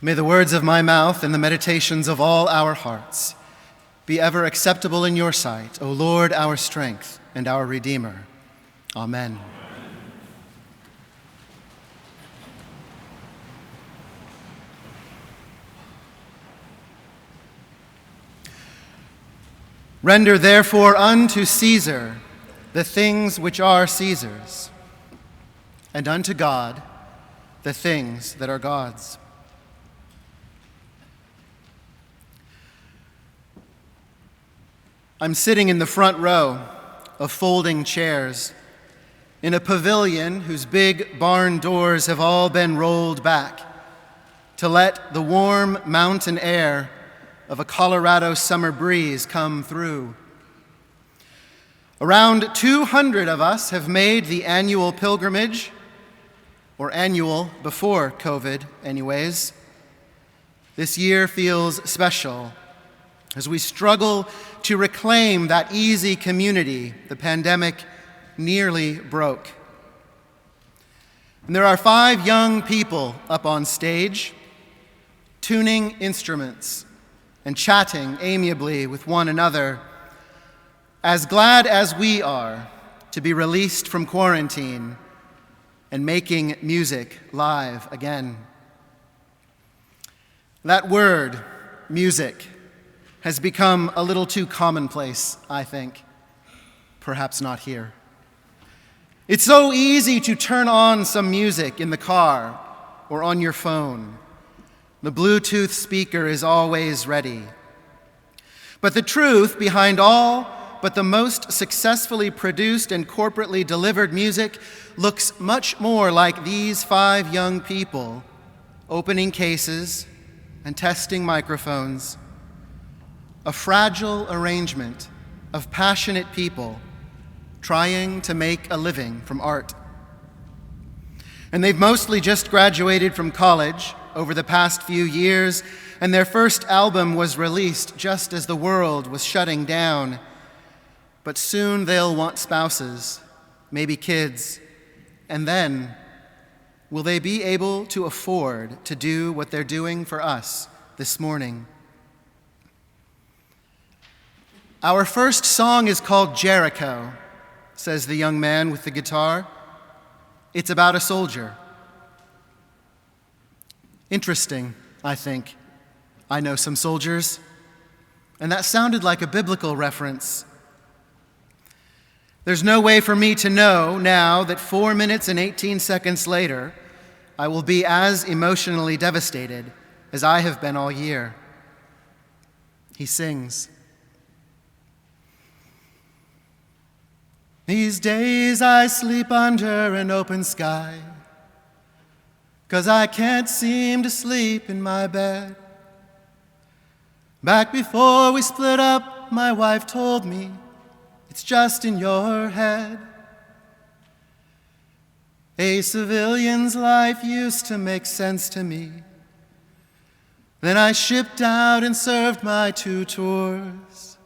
May the words of my mouth and the meditations of all our hearts be ever acceptable in your sight, O Lord, our strength and our Redeemer. Amen. Render therefore unto Caesar the things which are Caesar's, and unto God the things that are God's. I'm sitting in the front row of folding chairs in a pavilion whose big barn doors have all been rolled back to let the warm mountain air of a Colorado summer breeze come through. Around 200 of us have made the annual pilgrimage, or annual before COVID anyways. This year feels special as we struggle to reclaim that easy community the pandemic nearly broke. And there are 5 young people up on stage, tuning instruments and chatting amiably with one another, as glad as we are to be released from quarantine and making music live again. That word, music, has become a little too commonplace, I think. Perhaps not here. It's so easy to turn on some music in the car or on your phone. The Bluetooth speaker is always ready. But the truth behind all but the most successfully produced and corporately delivered music looks much more like these 5 young people opening cases and testing microphones. A fragile arrangement of passionate people trying to make a living from art. And they've mostly just graduated from college over the past few years, and their first album was released just as the world was shutting down. But soon they'll want spouses, maybe kids, and then will they be able to afford to do what they're doing for us this morning? Our first song is called Jericho, says the young man with the guitar. It's about a soldier. Interesting, I think. I know some soldiers, and that sounded like a biblical reference. There's no way for me to know now that 4 minutes and 18 seconds later, I will be as emotionally devastated as I have been all year. He sings. These days I sleep under an open sky, 'cause I can't seem to sleep in my bed. Back before we split up, my wife told me, it's just in your head. A civilian's life used to make sense to me. Then I shipped out and served my 2 tours.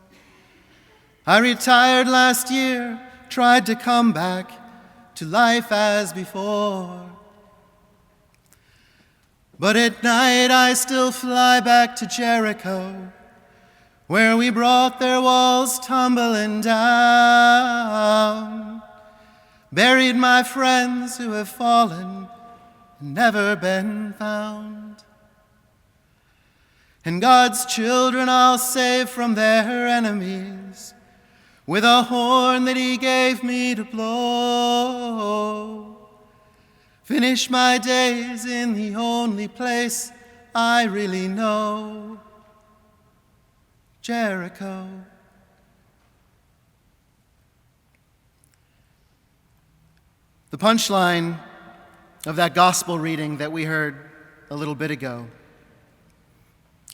I retired last year, tried to come back to life as before. But at night I still fly back to Jericho, where we brought their walls tumbling down, buried my friends who have fallen and never been found. And God's children I'll save from their enemies, with a horn that he gave me to blow. Finish my days in the only place I really know, Jericho. The punchline of that gospel reading that we heard a little bit ago,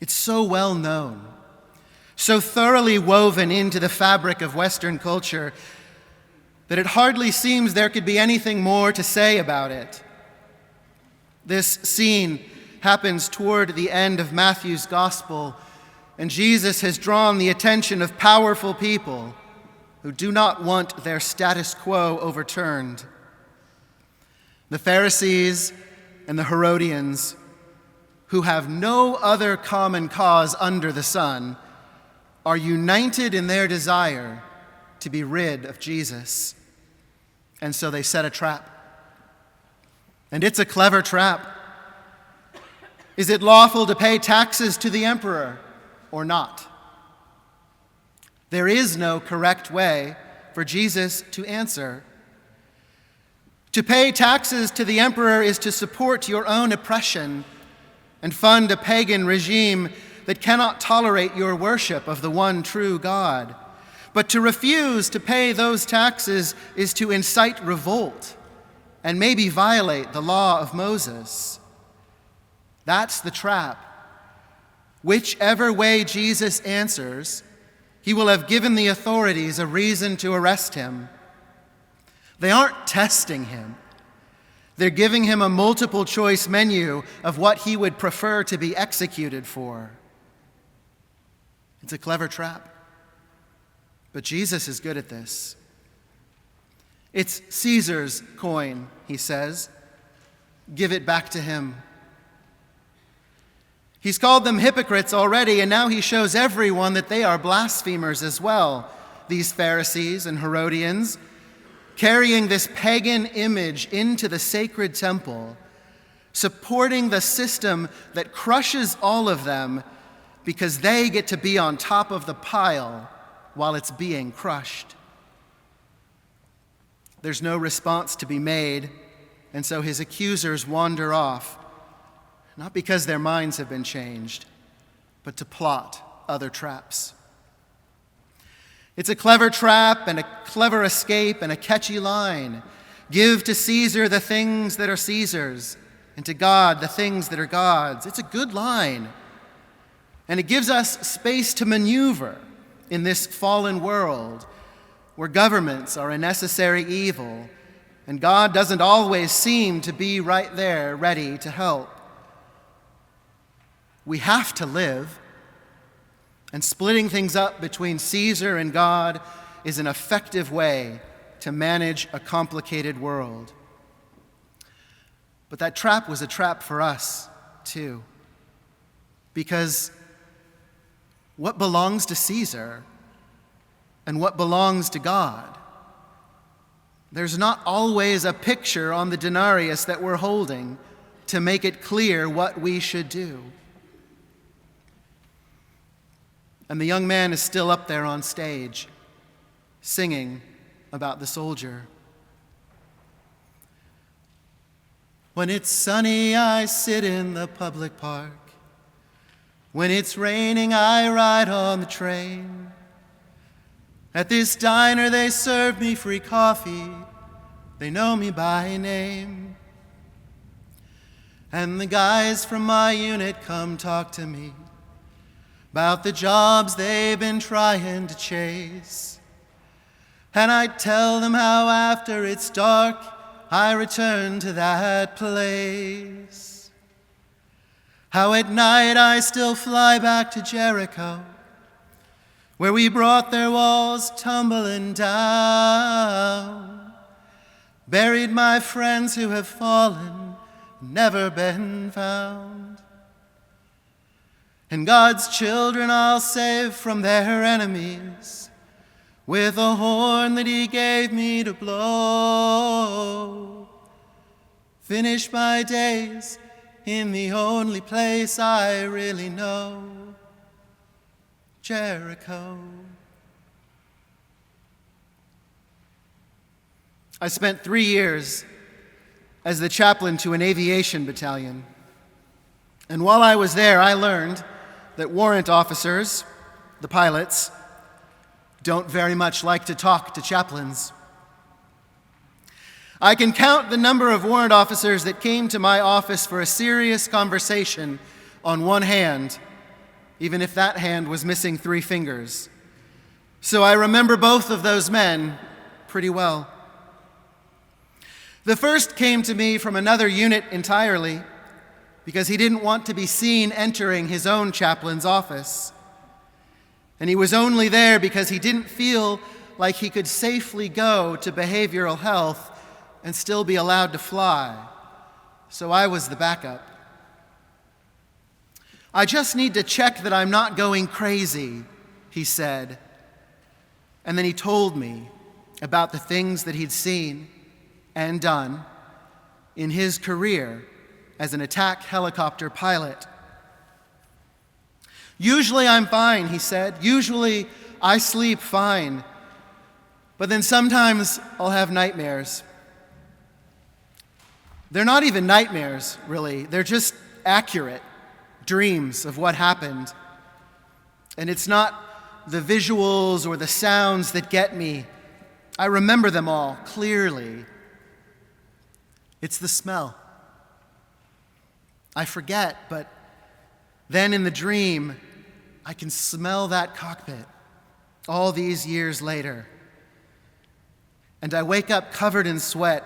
it's so well known, so thoroughly woven into the fabric of Western culture that it hardly seems there could be anything more to say about it. This scene happens toward the end of Matthew's gospel, and Jesus has drawn the attention of powerful people who do not want their status quo overturned. The Pharisees and the Herodians who have no other common cause under the sun, are united in their desire to be rid of Jesus. And so they set a trap. And it's a clever trap. Is it lawful to pay taxes to the emperor or not? There is no correct way for Jesus to answer. To pay taxes to the emperor is to support your own oppression and fund a pagan regime that cannot tolerate your worship of the one true God. But to refuse to pay those taxes is to incite revolt and maybe violate the law of Moses. That's the trap. Whichever way Jesus answers, he will have given the authorities a reason to arrest him. They aren't testing him. They're giving him a multiple choice menu of what he would prefer to be executed for. It's a clever trap. But Jesus is good at this. It's Caesar's coin, he says. Give it back to him. He's called them hypocrites already, and now he shows everyone that they are blasphemers as well, these Pharisees and Herodians, carrying this pagan image into the sacred temple, supporting the system that crushes all of them because they get to be on top of the pile while it's being crushed. There's no response to be made, and so his accusers wander off, not because their minds have been changed, but to plot other traps. It's a clever trap and a clever escape and a catchy line. Give to Caesar the things that are Caesar's, and to God the things that are God's. It's a good line. And it gives us space to maneuver in this fallen world where governments are a necessary evil, and God doesn't always seem to be right there ready to help. We have to live, and splitting things up between Caesar and God is an effective way to manage a complicated world. But that trap was a trap for us, too. Because what belongs to Caesar and what belongs to God? There's not always a picture on the denarius that we're holding to make it clear what we should do. And the young man is still up there on stage, singing about the soldier. When it's sunny, I sit in the public park. When it's raining, I ride on the train. At this diner, they serve me free coffee. They know me by name. And the guys from my unit come talk to me about the jobs they've been trying to chase. And I tell them how after it's dark, I return to that place. How at night I still fly back to Jericho, where we brought their walls tumbling down, buried my friends who have fallen, never been found. And God's children I'll save from their enemies with a horn that he gave me to blow. Finish my days in the only place I really know, Jericho. I spent 3 years as the chaplain to an aviation battalion. And while I was there, I learned that warrant officers, the pilots, don't very much like to talk to chaplains. I can count the number of warrant officers that came to my office for a serious conversation on one hand, even if that hand was missing 3 fingers. So I remember both of those men pretty well. The first came to me from another unit entirely, because he didn't want to be seen entering his own chaplain's office. And he was only there because he didn't feel like he could safely go to behavioral health and still be allowed to fly. So I was the backup. "I just need to check that I'm not going crazy," he said. And then he told me about the things that he'd seen and done in his career as an attack helicopter pilot. "Usually I'm fine," he said. "Usually I sleep fine. But then sometimes I'll have nightmares. They're not even nightmares, really. They're just accurate dreams of what happened. And it's not the visuals or the sounds that get me. I remember them all clearly. It's the smell. I forget, but then in the dream, I can smell that cockpit all these years later. And I wake up covered in sweat,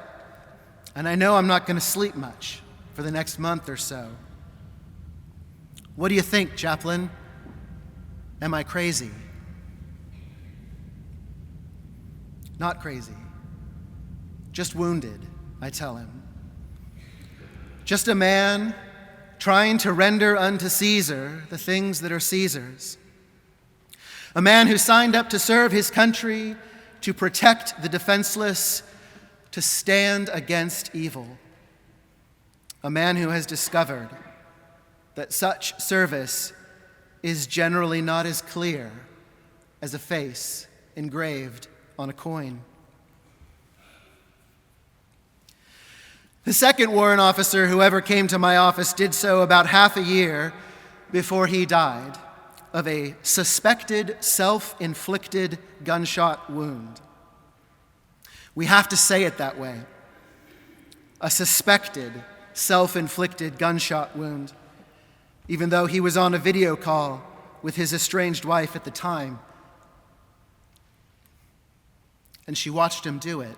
and I know I'm not going to sleep much for the next month or so. What do you think, Chaplain? Am I crazy?" "Not crazy. Just wounded," I tell him. "Just a man trying to render unto Caesar the things that are Caesar's. A man who signed up to serve his country, to protect the defenseless, to stand against evil. A man who has discovered that such service is generally not as clear as a face engraved on a coin." The second warrant officer who ever came to my office did so about half a year before he died of a suspected self-inflicted gunshot wound. We have to say it that way. A suspected self-inflicted gunshot wound, even though he was on a video call with his estranged wife at the time. And she watched him do it.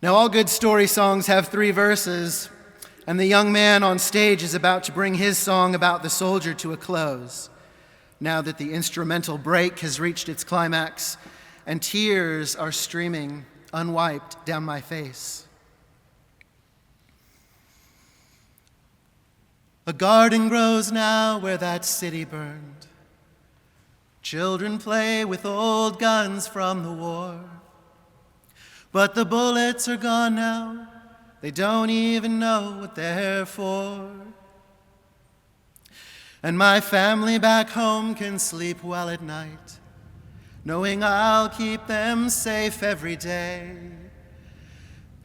Now, all good story songs have 3 verses, and the young man on stage is about to bring his song about the soldier to a close, now that the instrumental break has reached its climax, and tears are streaming unwiped down my face. "A garden grows now where that city burned. Children play with old guns from the war. But the bullets are gone now. They don't even know what they're for. And my family back home can sleep well at night, knowing I'll keep them safe every day,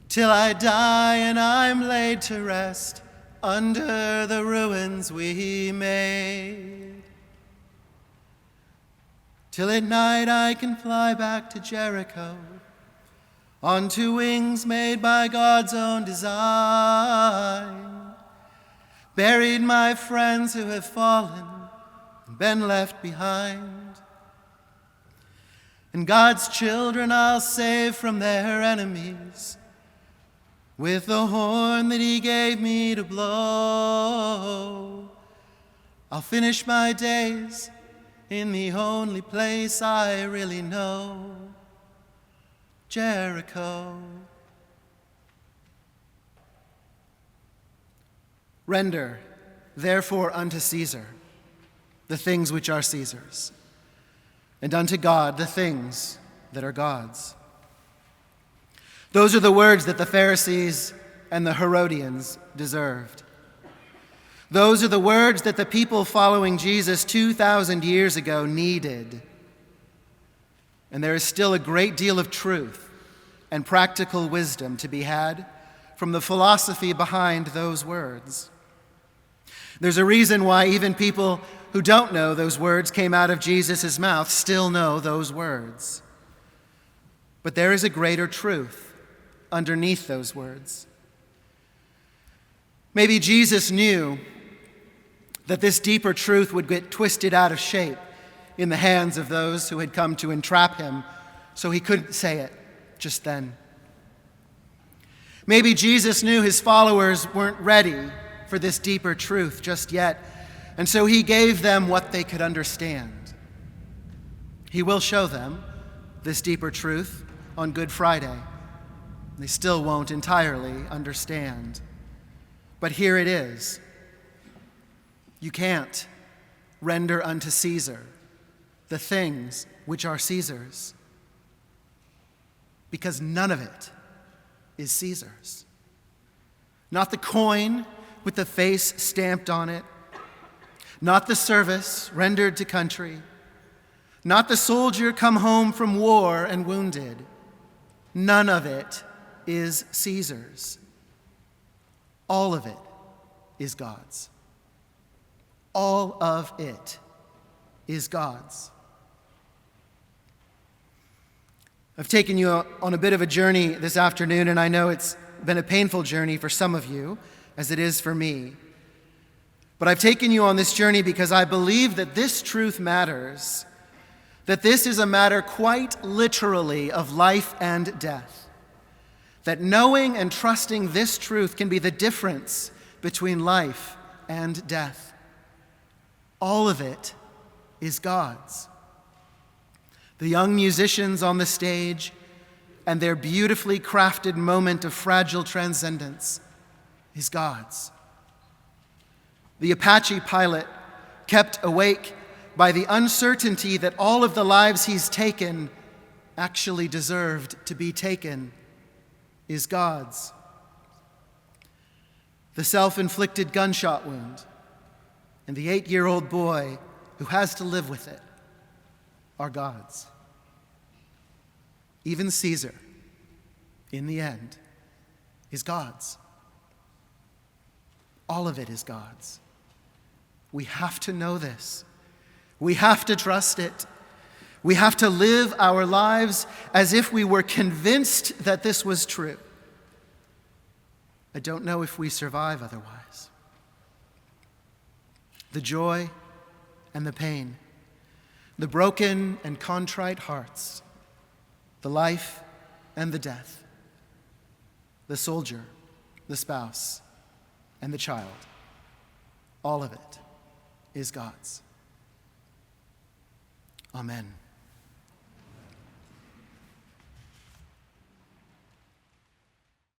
till I die and I'm laid to rest under the ruins we made. Till at night I can fly back to Jericho, on 2 wings made by God's own design, buried my friends who have fallen and been left behind. And God's children I'll save from their enemies, with the horn that he gave me to blow. I'll finish my days in the only place I really know, Jericho. Render, therefore, unto Caesar the things which are Caesar's, and unto God the things that are God's. Those are the words that the Pharisees and the Herodians deserved. Those are the words that the people following Jesus 2,000 years ago needed. And there is still a great deal of truth and practical wisdom to be had from the philosophy behind those words. There's a reason why even people who don't know those words came out of Jesus' mouth still know those words. But there is a greater truth underneath those words. Maybe Jesus knew that this deeper truth would get twisted out of shape in the hands of those who had come to entrap him, so he couldn't say it just then. Maybe Jesus knew his followers weren't ready for this deeper truth just yet, and so he gave them what they could understand. He will show them this deeper truth on Good Friday, They still won't entirely understand. But here it is. You can't render unto Caesar the things which are Caesar's, because none of it is Caesar's. Not the coin with the face stamped on it, not the service rendered to country, not the soldier come home from war and wounded. None of it is Caesar's. All of it is God's. All of it is God's. I've taken you on a bit of a journey this afternoon, and I know it's been a painful journey for some of you, as it is for me. But I've taken you on this journey because I believe that this truth matters, that this is a matter quite literally of life and death, that knowing and trusting this truth can be the difference between life and death. All of it is God's. The young musicians on the stage and their beautifully crafted moment of fragile transcendence is God's. The Apache pilot, kept awake by the uncertainty that all of the lives he's taken actually deserved to be taken, is God's. The self-inflicted gunshot wound and the 8-year-old boy who has to live with it are God's. Even Caesar, in the end, is God's. All of it is God's. We have to know this. We have to trust it. We have to live our lives as if we were convinced that this was true. I don't know if we survive otherwise. The joy and the pain, the broken and contrite hearts, the life and the death, the soldier, the spouse, and the child, all of it is God's. Amen.